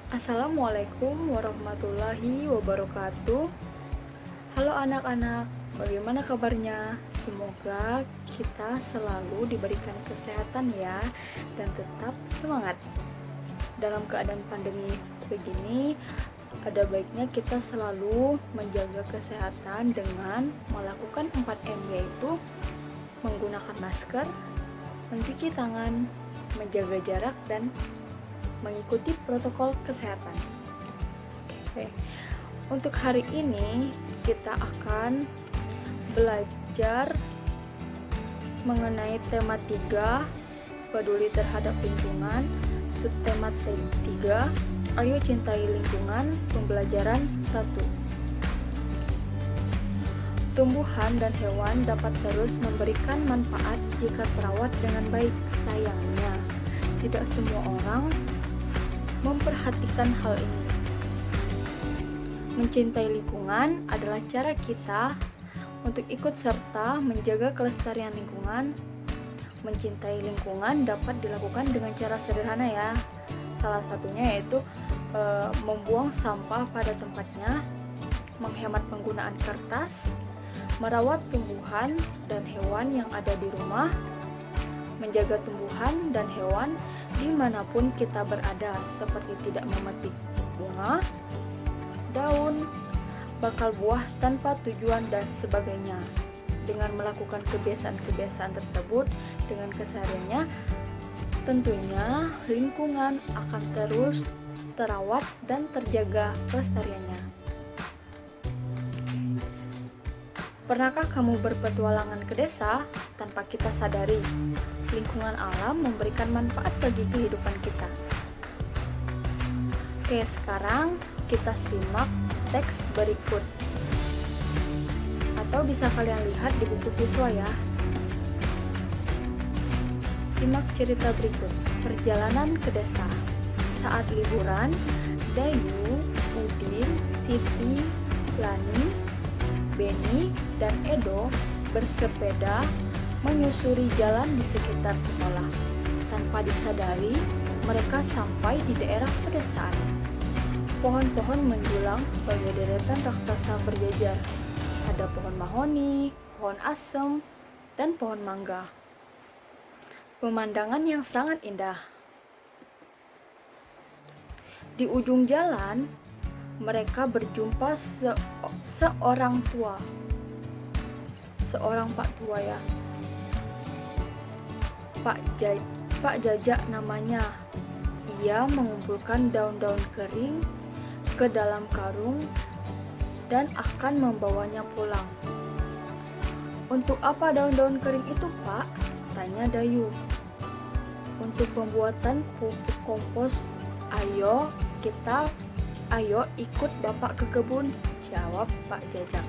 Assalamualaikum warahmatullahi wabarakatuh. Halo anak-anak, bagaimana kabarnya? Semoga kita selalu diberikan kesehatan ya, dan tetap semangat. Dalam keadaan pandemi begini, ada baiknya kita selalu menjaga kesehatan dengan melakukan 4M, yaitu menggunakan masker, mencuci tangan, menjaga jarak, dan mengikuti protokol kesehatan. Oke. Untuk hari ini kita akan belajar mengenai tema 3, peduli terhadap lingkungan, subtema 3, ayo cintai lingkungan, pembelajaran 1. Tumbuhan dan hewan dapat terus memberikan manfaat jika terawat dengan baik. Sayangnya, tidak semua orang memperhatikan hal ini. Mencintai lingkungan adalah cara kita untuk ikut serta menjaga kelestarian lingkungan. Mencintai lingkungan dapat dilakukan dengan cara sederhana ya. Salah satunya yaitu membuang sampah pada tempatnya, menghemat penggunaan kertas, merawat tumbuhan dan hewan yang ada di rumah, menjaga tumbuhan dan hewan dimanapun kita berada, seperti tidak memetik bunga, daun, bakal buah tanpa tujuan dan sebagainya. Dengan melakukan kebiasaan-kebiasaan tersebut dengan kesehariannya, tentunya lingkungan akan terus terawat dan terjaga kelestariannya. Pernahkah kamu berpetualangan ke desa tanpa kita sadari? Lingkungan alam memberikan manfaat bagi kehidupan kita. Oke, sekarang kita simak teks berikut. Atau bisa kalian lihat di buku siswa ya. Simak cerita berikut. Perjalanan ke desa. Saat liburan, Dayu, Udin, Siti, Lani, Beni, dan Edo bersepeda menyusuri jalan di sekitar sekolah. Tanpa disadari, mereka sampai di daerah pedesaan. Pohon-pohon menjulang sebagai deretan raksasa berjajar. Ada pohon mahoni, pohon asem, dan pohon mangga. Pemandangan yang sangat indah. Di ujung jalan, mereka berjumpa seorang tua. Seorang pak tua ya. Pak Jajak namanya. Ia mengumpulkan daun-daun kering ke dalam karung dan akan membawanya pulang. Untuk apa daun-daun kering itu, Pak? Tanya Dayu. Untuk pembuatan pupuk kompos. Ayo ikut Bapak ke kebun, jawab Pak Jajak.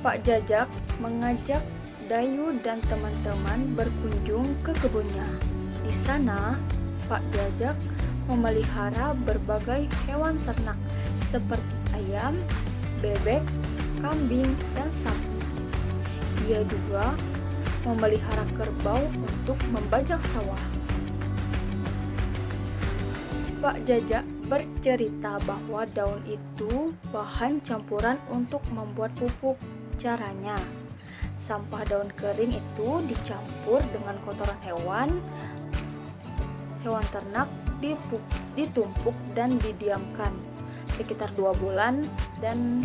Pak Jajak mengajak Dayu dan teman-teman berkunjung ke kebunnya. Di sana, Pak Jajak memelihara berbagai hewan ternak seperti ayam, bebek, kambing, dan sapi. Dia juga memelihara kerbau untuk membajak sawah. Pak Jajak bercerita bahwa daun itu bahan campuran untuk membuat pupuk. Caranya, sampah daun kering itu dicampur dengan kotoran hewan ternak, ditumpuk dan didiamkan sekitar 2 bulan, dan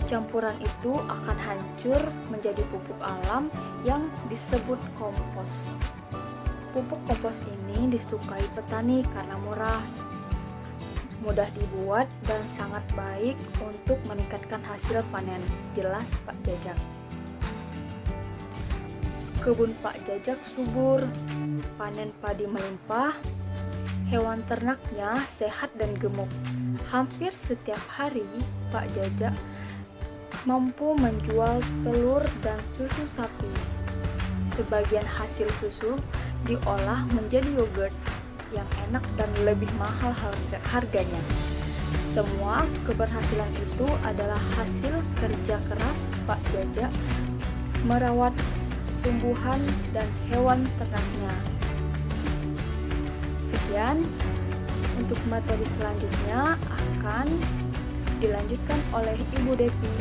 campuran itu akan hancur menjadi pupuk alam yang disebut kompos. Pupuk kompos ini disukai petani karena murah, mudah dibuat, dan sangat baik untuk meningkatkan hasil panen, jelas Pak Jajak. Kebun Pak Jajak subur, panen padi melimpah, hewan ternaknya sehat dan gemuk. Hampir setiap hari Pak Jajak mampu menjual telur dan susu sapi. Sebagian hasil susu diolah menjadi yogurt yang enak dan lebih mahal harganya. Semua keberhasilan itu adalah hasil kerja keras Pak Jajak merawat tumbuhan dan hewan ternaknya. Kemudian untuk materi selanjutnya akan dilanjutkan oleh Ibu Devi.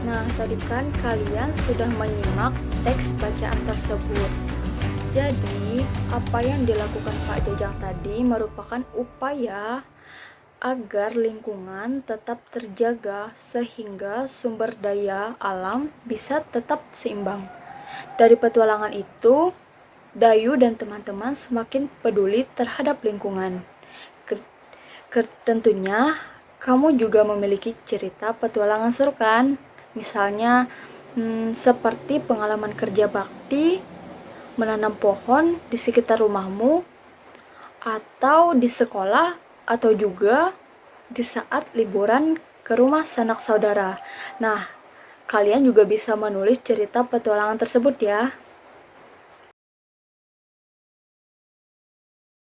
Nah, tadi kan kalian sudah menyimak teks bacaan tersebut. Jadi, apa yang dilakukan Pak Jajang tadi merupakan upaya agar lingkungan tetap terjaga sehingga sumber daya alam bisa tetap seimbang. Dari petualangan itu, Dayu dan teman-teman semakin peduli terhadap lingkungan. Tentunya, kamu juga memiliki cerita petualangan seru kan? Misalnya, seperti pengalaman kerja bakti, menanam pohon di sekitar rumahmu, atau di sekolah, atau juga di saat liburan ke rumah sanak saudara. Nah, kalian juga bisa menulis cerita petualangan tersebut ya.